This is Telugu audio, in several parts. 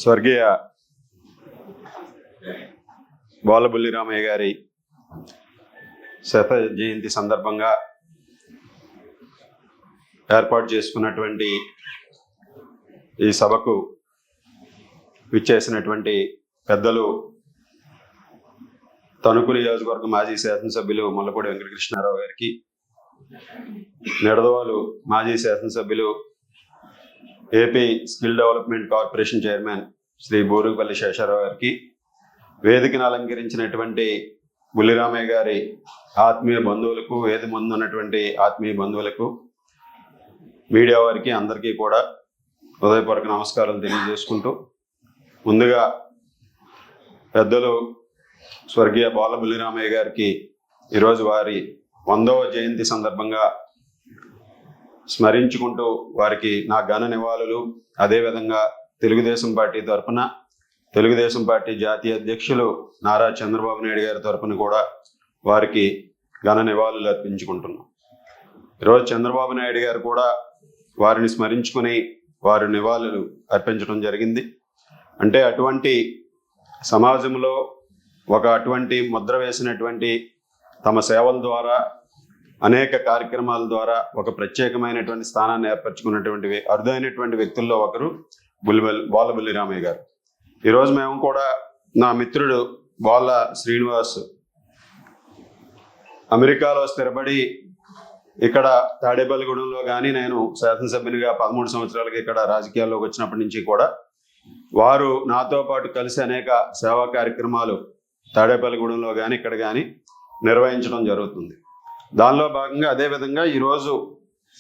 స్వర్గీయ బోలబుల్లి రామయ్య గారి శత జయంతి సందర్భంగా ఏర్పాటు చేసుకున్నటువంటి ఈ సభకు విచ్చేసినటువంటి పెద్దలు తణుకు నియోజకవర్గ మాజీ శాసనసభ్యులు ముల్లపూడి వెంకటకృష్ణారావు గారికి, నిడదవోలు మాజీ శాసనసభ్యులు AP skill development corporation chairman Shri Burugupalli Sesharao గారికి, వేదికను అలంకరించినటువంటి బుల్లిరామయ్య గారి ఆత్మీయ బంధువులకు, వేది ముందు ఉన్నటువంటి ఆత్మీయ బంధువులకు, మీడియా వారికి అందరికీ కూడా హృదయపూర్వక నమస్కారాలు తెలియజేసుకుంటూ, ముందుగా పెద్దలు స్వర్గీయ బోలబుల్లి రామయ్య గారికి ఈరోజు వారి 100వ జయంతి సందర్భంగా స్మరించుకుంటూ వారికి నా ఘన నివాళులు, అదేవిధంగా తెలుగుదేశం పార్టీ తరఫున తెలుగుదేశం పార్టీ జాతీయ అధ్యక్షులు నారా చంద్రబాబు నాయుడు గారి తరఫున కూడా వారికి ఘన నివాళులు అర్పించుకుంటున్నాం. ఈరోజు చంద్రబాబు నాయుడు గారు కూడా వారిని స్మరించుకుని వారి నివాళులు అర్పించడం జరిగింది. అంటే అటువంటి సమాజంలో అటువంటి ముద్ర వేసినటువంటి, తమ సేవల ద్వారా అనేక కార్యక్రమాల ద్వారా ఒక ప్రత్యేకమైనటువంటి స్థానాన్ని ఏర్పరచుకున్నటువంటి అరుదైనటువంటి వ్యక్తుల్లో ఒకరు బోలబుల్లి రామయ్య గారు. ఈరోజు మేము కూడా, నా మిత్రుడు బోళ్ళ శ్రీనివాస్ అమెరికాలో స్థిరపడి ఇక్కడ తాడేపల్లిగూడెంలో కానీ, నేను శాసనసభ్యునిగా 13 సంవత్సరాలకి ఇక్కడ రాజకీయాల్లోకి వచ్చినప్పటి నుంచి కూడా వారు నాతో పాటు కలిసి అనేక సేవా కార్యక్రమాలు తాడేపల్లిగూడెంలో కానీ ఇక్కడ కానీ నిర్వహించడం జరుగుతుంది. దానిలో భాగంగా అదేవిధంగా ఈరోజు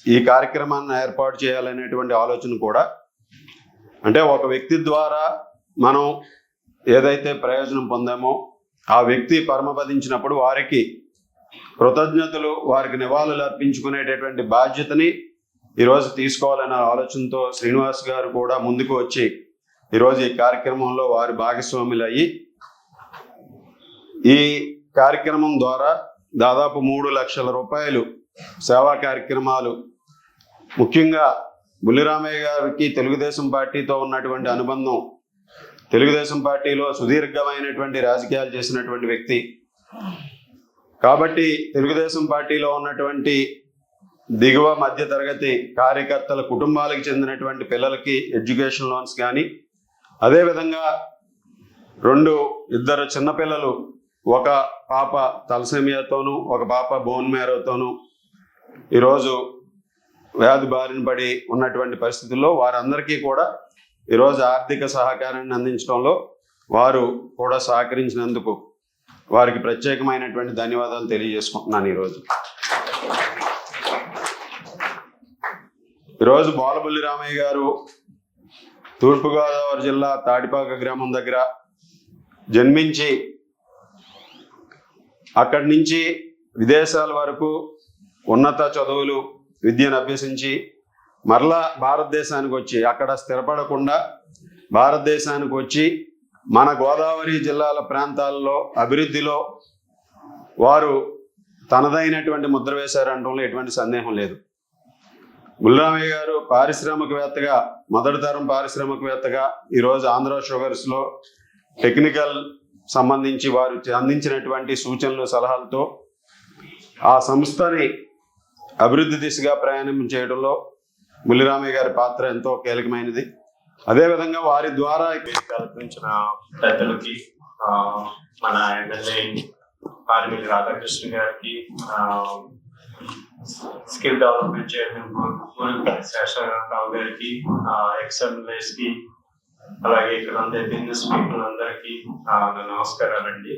ఈ కార్యక్రమాన్ని ఏర్పాటు చేయాలనేటువంటి ఆలోచన కూడా, అంటే ఒక వ్యక్తి ద్వారా మనం ఏదైతే ప్రయోజనం పొందామో ఆ వ్యక్తి పరమపదించినప్పుడు వారికి కృతజ్ఞతలు, వారికి నివాళులు అర్పించుకునేటటువంటి బాధ్యతని ఈరోజు తీసుకోవాలనే ఆలోచనతో శ్రీనివాస్ గారు కూడా ముందుకు వచ్చి ఈరోజు ఈ కార్యక్రమంలో వారి భాగస్వాములు అయ్యి, ఈ కార్యక్రమం ద్వారా దాదాపు 3 లక్షల రూపాయలు సేవా కార్యక్రమాలు, ముఖ్యంగా బుల్లిరామయ్య గారికి తెలుగుదేశం పార్టీతో ఉన్నటువంటి అనుబంధం, తెలుగుదేశం పార్టీలో సుదీర్ఘమైనటువంటి రాజకీయాలు చేసినటువంటి వ్యక్తి కాబట్టి తెలుగుదేశం పార్టీలో ఉన్నటువంటి దిగువ మధ్య తరగతి కార్యకర్తల కుటుంబాలకు చెందినటువంటి పిల్లలకి ఎడ్యుకేషన్ లోన్స్ కానీ, అదేవిధంగా 2 చిన్నపిల్లలు, ఒక పాప తలసేమియాతోనూ ఒక పాప బోన్ మ్యారోతోనూ ఈరోజు వ్యాధి బారిన పడి ఉన్నటువంటి పరిస్థితుల్లో వారందరికీ కూడా ఈరోజు ఆర్థిక సహకారాన్ని అందించడంలో వారు కూడా సహకరించినందుకు వారికి ప్రత్యేకమైనటువంటి ధన్యవాదాలు తెలియజేసుకుంటున్నాను. ఈరోజు బోలబుల్లి రామయ్య గారు తూర్పుగోదావరి జిల్లా తాటిపాక గ్రామం దగ్గర జన్మించి అక్కడి నుంచి విదేశాల వరకు ఉన్నత చదువులు, విద్యను అభ్యసించి మరలా భారతదేశానికి వచ్చి అక్కడ స్థిరపడకుండా భారతదేశానికి వచ్చి మన గోదావరి జిల్లాల ప్రాంతాల్లో అభివృద్ధిలో వారు తనదైనటువంటి ముద్ర వేశారనడంలో ఎటువంటి సందేహం లేదు. బుల్లిరామయ్య గారు పారిశ్రామికవేత్తగా, మొదటి తరం పారిశ్రామికవేత్తగా ఈరోజు ఆంధ్ర షుగర్స్లో టెక్నికల్ సంబంధించి వారు అందించినటువంటి సూచనలు, సలహాలతో ఆ సంస్థని అభివృద్ధి దిశగా ప్రయాణం చేయడంలో బుల్లిరామయ్య గారి పాత్ర ఎంతో కీలకమైనది. అదేవిధంగా వారి ద్వారా కల్పించిన పెద్దలకి, మన ఎమ్మెల్యే పార్మిల్లి రాధాకృష్ణ గారికి, skill development chairman Burugupalli Sesharao గారికి, ఎక్స్ఎమ్ఎల్ఏస్ కి, అలాగే ఇక్కడ ఉండే బిజినెస్ పీపుల్ అందరికీ నమస్కారాలండి.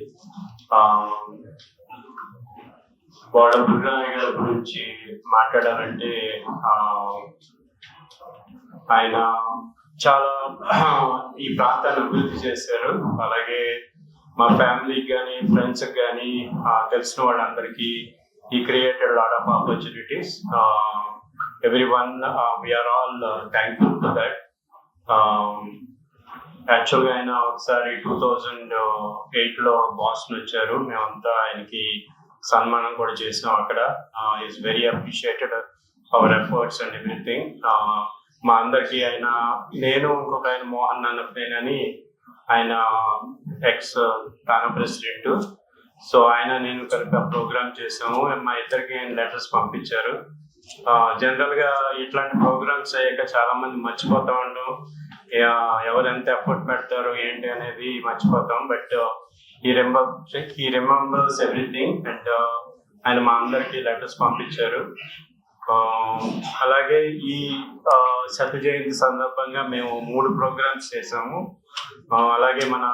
బోలబుల్లి రామయ్య గారి గురించి మాట్లాడాలంటే ఆయన చాలా ఈ ప్రాంతాన్ని అభివృద్ధి చేశారు. అలాగే మా ఫ్యామిలీకి కానీ, ఫ్రెండ్స్కి కానీ, తెలిసిన వాళ్ళందరికీ ఈ created lot of opportunities. Everyone, we are all thankful for that. యాక్చువల్గా ఆయన ఒకసారి 2008లో బాస్టన్ వచ్చారు. మేమంతా ఆయనకి సన్మానం కూడా చేసినాం అక్కడ. Is very appreciated our efforts and everything. మా అందరికి ఆయన, నేను ఇంకొక ఆయన మోహన్ నన్నపేన్ అని, ఆయన ఎక్స్ తానా ప్రెసిడెంట్. సో ఆయన నేను కలిపి ప్రోగ్రామ్ చేసాము. మా ఇద్దరికి ఆయన లెటర్స్ పంపించారు. జనరల్ గా ఇట్లాంటి ప్రోగ్రామ్స్ అయ్యాక చాలా మంది మర్చిపోతా ఉంటాం, ఎవరు ఎంత ఎఫర్ట్ పెడతారు ఏంటి అనేది మర్చిపోతాం. బట్ ఈ రిమెంబర్స్ ఎవ్రీథింగ్. అండ్ ఆయన మా అందరికి లెటర్స్ పంపించారు. అలాగే ఈ శత జయంతి సందర్భంగా మేము 3 ప్రోగ్రామ్స్ చేసాము. అలాగే మన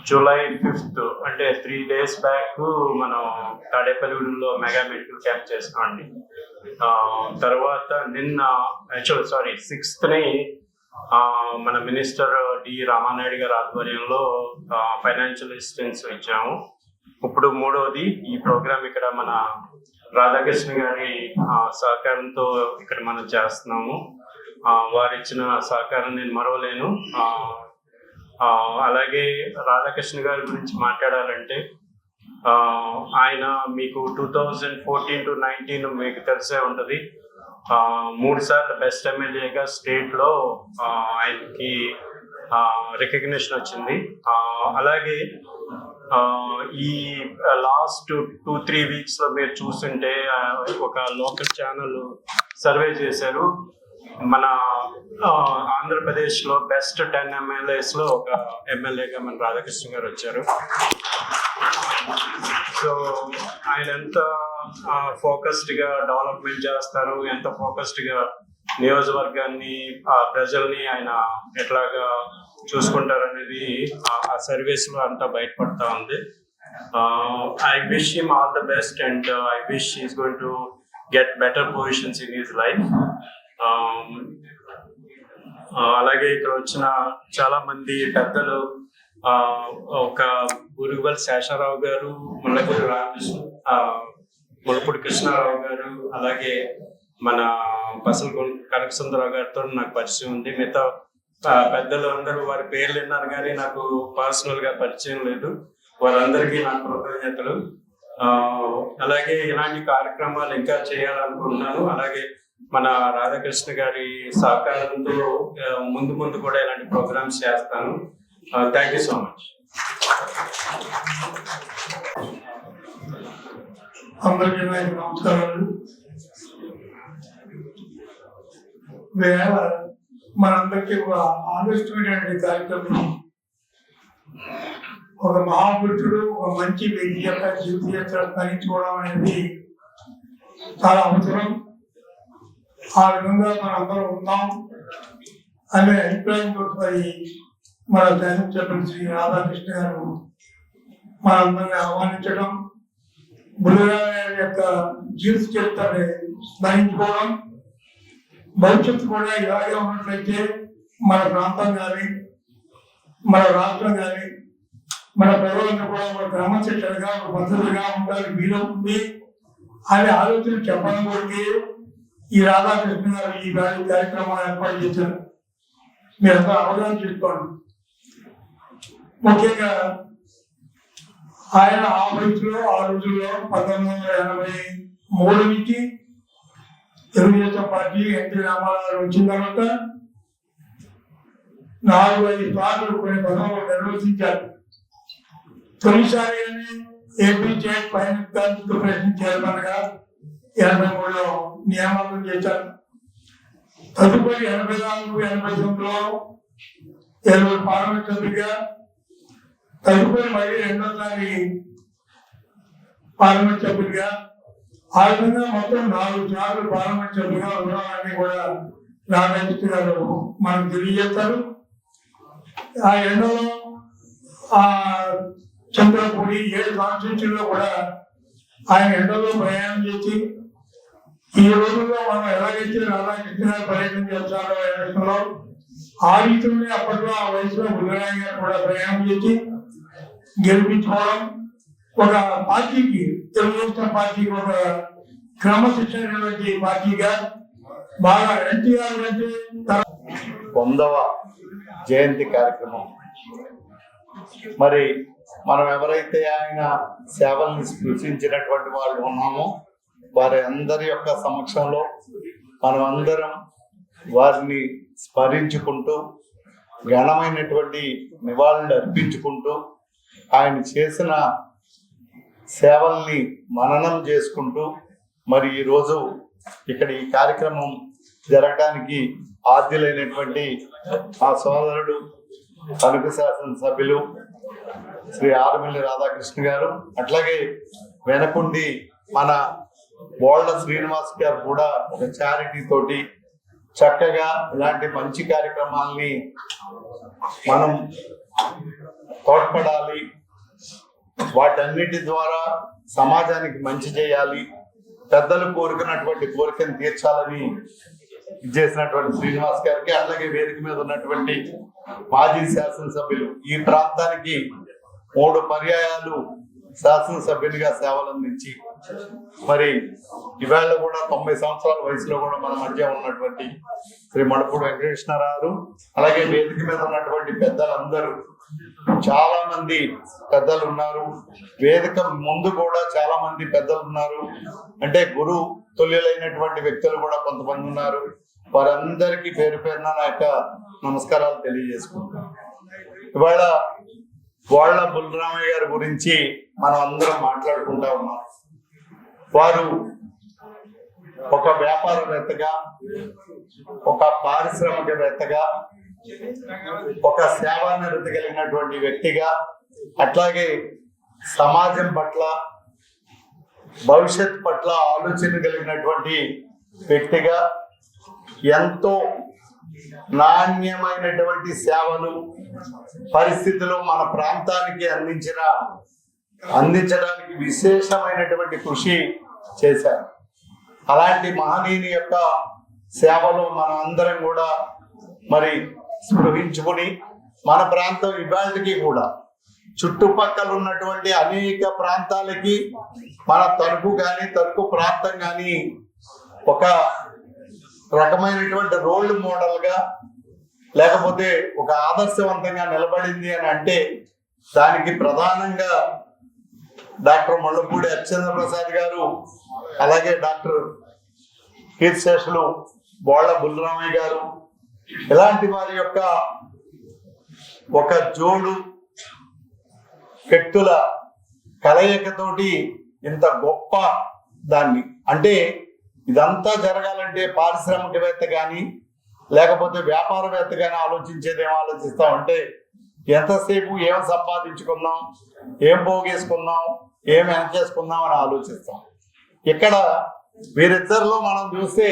జూలై 5th అంటే 3 days బ్యాక్ మనం తాడేపల్లిగూడెంలో మెగా మెడికల్ క్యాంప్ చేసామండి. తర్వాత నిన్న 6th మన మినిస్టర్ డి రామానాయుడు గారి ఆధ్వర్యంలో ఫైనాన్షియల్ అసిస్టెన్స్ ఇచ్చాము. ఇప్పుడు 3వది ఈ ప్రోగ్రామ్ ఇక్కడ మన రాధాకృష్ణ గారి సహకారంతో ఇక్కడ మనం చేస్తున్నాము. వారు ఇచ్చిన సహకారం నేను మరవలేను. అలాగే రాధాకృష్ణ గారి గురించి మాట్లాడాలంటే ఆయన మీకు 2014 to 19 మీకు తెలిసే ఉంటుంది, 3 సార్లు బెస్ట్ ఎమ్మెల్యేగా స్టేట్లో ఆయనకి రికగ్నిషన్ వచ్చింది. అలాగే ఈ లాస్ట్ 2-3 weeks లో మీరు చూస్తుంటే ఒక లోకల్ ఛానల్ సర్వే చేశారు. మన ఆంధ్రప్రదేశ్ లో బెస్ట్ 10 MLAs లో ఒక ఎమ్మెల్యేగా మన రాధాకృష్ణ గారు వచ్చారు. సో ఆయన ఎంత ఫోకస్డ్ గా డెవలప్మెంట్ చేస్తారు, ఎంత ఫోకస్డ్ గా నియోజకవర్గాన్ని ప్రజల్ని ఆయన ఎట్లాగా చూసుకుంటారు అనేది ఆ సర్వీస్ లో అంతా బయటపడతా ఉంది. I wish him all the best and I wish is going to get better positions in his life. అలాగే ఇక్కడ వచ్చిన చాలా మంది పెద్దలు, ఒక గురుగుబల్ శేషారావు గారు, ముళ్ళపూడి కృష్ణారావు గారు, అలాగే మన పసల కనకసుందరరావు గారితో నాకు పరిచయం ఉంది. మిగతా పెద్దలు అందరూ వారి పేర్లు విన్నారు కానీ నాకు పర్సనల్ గా పరిచయం లేదు. వారందరికీ నా కృతజ్ఞతలు. అలాగే ఇలాంటి కార్యక్రమాలు ఇంకా చేయాలనుకుంటున్నాను. అలాగే మన రాధాకృష్ణ గారి సహకారంతో ముందు కూడా ఇలాంటి ప్రోగ్రామ్స్ చేస్తాను. Thank you so much. అందరికీ నమస్కారాలు. మనందరికీ ఒక ఆదర్శమైనటువంటి కార్యక్రమం, ఒక మహాపురుషుడు, ఒక మంచి వ్యక్తి యొక్క జీవిత చరిత్ర స్మరించుకోవడం అనేది చాలా అవసరం. ఆ విధంగా మనందరం ఉంటాం అనే అభిప్రాయంతో మన శాసనసభ్యులు శ్రీ రాధాకృష్ణ గారు మనందరిని ఆహ్వానించడం, బుల్లిరామయ్య యొక్క జీవిత చరిత్రని స్మరించుకోవడం, భవిష్యత్తు కూడా ఇలాగే ఉన్నట్లయితే మన ప్రాంతం కానీ మన రాష్ట్రం కానీ మన ప్రజలందరూ కూడా ఒక క్రమశిక్షణగా ఒక పద్ధతిగా ఉండాలి వీలవుతుంది అనే ఆలోచన చెప్పడం కొరికి ఈ రాధాకృష్ణ గారు ఈ కార్యక్రమాన్ని ఏర్పాటు చేశారు. మీరంతా అవగాహన చేసుకోండి. ముఖ్యంగా ఆయన ఆ వయసులో ఆ రోజుల్లో 1983 నుంచి తెలుగుదేశం పార్టీ ఎన్టీ రామారావు వచ్చిన తర్వాత 4-5 సార్లు కొన్ని పదవులు నిర్వహించారు. తొలిసారి AP state finance corporation chairman గా 83లో నియామకం చేశారు. తదుపరి 84-89లో 20 పార్లమెంట్ సభ్యుడిగా, తదుపరి మళ్ళీ 2వ పార్లమెంట్ సభ్యుడిగా, ఆ విధంగా మొత్తం 4 సార్లు పార్లమెంట్ సభ్యులుగా ఉన్నారని కూడా రాధాకృష్ణ గారు మనకు తెలియజేస్తారు. ఆ ఎండలో ఆ చంద్రపూడి 7 కాన్స్టిట్యూన్సీలో కూడా ఆయన ఎండలో ప్రయాణం చేసి, ఈ రోజుల్లో మనం ఎలాగైతే రాధాకృష్ణ గారు పర్యటన చేస్తారో ఎలక్షన్లో, ఆ రీతిలోనే అప్పట్లో ఆ వయసులో బుల్లిరామయ్య గారు కూడా ప్రయాణం చేసి గెలిపించుకోవడం, ఒక పార్టీకి, తెలుగుదేశం పార్టీకి ఒక క్రమశిక్షణ పార్టీగా బాగా ఎన్టీఆర్ అంటే 100వ జయంతి కార్యక్రమం. మరి మనం ఎవరైతే ఆయన సేవల్ని స్పృశించినటువంటి వాళ్ళు ఉన్నామో వారి అందరి యొక్క సమక్షంలో మనమందరం వారిని స్మరించుకుంటూ ఘనమైనటువంటి నివాళులు అర్పించుకుంటూ ఆయన చేసిన సేవల్ని మననం చేసుకుంటూ మరి ఈరోజు ఇక్కడ ఈ కార్యక్రమం జరగడానికి ఆద్యులైనటువంటి మా సోదరుడు తణుకు శాసనసభ్యులు శ్రీ ఆర్మిల్లి రాధాకృష్ణ గారు, అట్లాగే వెనకుండి మన బోళ్ళ శ్రీనివాస్ గారు కూడా ఒక చారిటీ తోటి చక్కగా ఇలాంటి మంచి కార్యక్రమాల్ని మనం తోడ్పడాలి, వాటన్నిటి ద్వారా సమాజానికి మంచి చేయాలి, పెద్దలు కోరుకున్నటువంటి కోరికను తీర్చాలని చేసినటువంటి శ్రీనివాస్ గారికి, అలాగే వేదిక మీద ఉన్నటువంటి మాజీ శాసనసభ్యులు, ఈ ప్రాంతానికి 3 పర్యాయాలు శాసనసభ్యునిగా సేవలు అందించి మరి ఇవాళ కూడా 90 సంవత్సరాల వయసులో కూడా మన మధ్య ఉన్నటువంటి శ్రీ మడపూడి వెంకటకృష్ణారావు, అలాగే వేదిక మీద ఉన్నటువంటి పెద్దలందరూ, చాలా మంది పెద్దలు ఉన్నారు, వేదిక ముందు కూడా చాలా మంది పెద్దలు ఉన్నారు, అంటే గురు తుల్యులైనటువంటి వ్యక్తులు కూడా కొంతమంది ఉన్నారు. వారందరికీ పేరు పేరున నా యొక్క నమస్కారాలు తెలియజేసుకుంటాం. ఇవాళ వాళ్ళ బుల్రామయ్య గారి గురించి మనం అందరం మాట్లాడుకుంటా ఉన్నాం. వారు ఒక వ్యాపారవేత్తగా, ఒక పారిశ్రామికవేత్తగా, ఒక సేవానిరతి కలిగినటువంటి వ్యక్తిగా, అట్లాగే సమాజం పట్ల, భవిష్యత్ పట్ల ఆలోచన కలిగినటువంటి వ్యక్తిగా ఎంతో నాణ్యమైనటువంటి సేవలు పరిస్థితులు మన ప్రాంతానికి అందించడానికి విశేషమైనటువంటి కృషి చేశారు. అలాంటి మహనీయుని యొక్క సేవలో మనం అందరం కూడా మరి స్పృహించుకుని మన ప్రాంతం ఇవాళకి కూడా చుట్టుపక్కల ఉన్నటువంటి అనేక ప్రాంతాలకి మన తణుకు కానీ తణుకు ప్రాంతం కానీ ఒక రకమైనటువంటి రోల్ మోడల్ గా లేకపోతే ఒక ఆదర్శవంతంగా నిలబడింది అని అంటే దానికి ప్రధానంగా డాక్టర్ మల్లపూడి అర్చంద్ర ప్రసాద్ గారు, అలాగే డాక్టర్ కీర్తిశేషులు బోళ్ళ బుల్రామయ్య గారు, ఇలాంటి వారి యొక్క ఒక జోడు వ్యక్తుల కలయికతోటి ఇంత గొప్ప దాన్ని, అంటే ఇదంతా జరగాలంటే పారిశ్రామికవేత్త కానీ లేకపోతే వ్యాపారవేత్త కానీ ఆలోచించేది ఏం ఆలోచిస్తామంటే ఎంతసేపు ఏం సంపాదించుకుందాం, ఏం పోగేసుకుందాం, ఏం వెనకేసుకుందాం అని ఆలోచిస్తాం. ఇక్కడ వీరిద్దరిలో మనం చూస్తే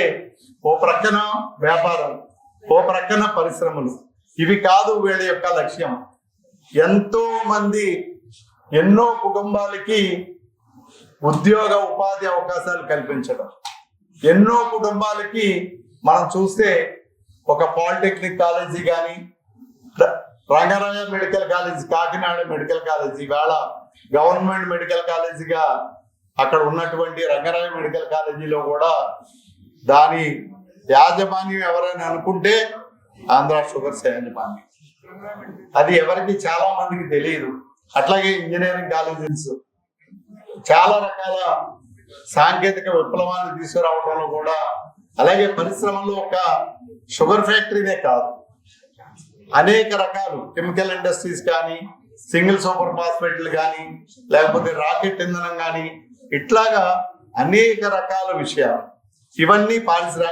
ఓ ప్రక్కన వ్యాపారం, ఓ ప్రక్కన పరిశ్రమలు, ఇవి కాదు వీళ్ళ యొక్క లక్ష్యం. ఎంతో మంది, ఎన్నో కుటుంబాలకి ఉద్యోగ ఉపాధి అవకాశాలు కల్పించడం, ఎన్నో కుటుంబాలకి మనం చూస్తే ఒక పాలిటెక్నిక్ కాలేజీ కానీ, Rangaraya medical college, Kakinada medical college, ఇవాళ గవర్నమెంట్ మెడికల్ కాలేజీగా అక్కడ ఉన్నటువంటి రంగారాయ మెడికల్ కాలేజీలో కూడా దాని యాజమాన్యం ఎవరైనా అనుకుంటే ఆంధ్ర షుగర్స్ యాజమాన్యం, అది ఎవరికి చాలా మందికి తెలియదు. అట్లాగే ఇంజనీరింగ్ కాలేజెస్ చాలా రకాల సాంకేతిక విప్లవాన్ని తీసుకురావడంలో కూడా, అలాగే పరిశ్రమలో ఒక షుగర్ ఫ్యాక్టరీనే కాదు, అనేక రకాలు కెమికల్ ఇండస్ట్రీస్ కానీ, సింగిల్ సూపర్ ఫాస్ఫేట్లు కానీ, లేకపోతే రాకెట్ ఇంధనం కానీ, ఇట్లాగా అనేక రకాల విషయాలు, ఇవన్నీ పారిశ్రామిక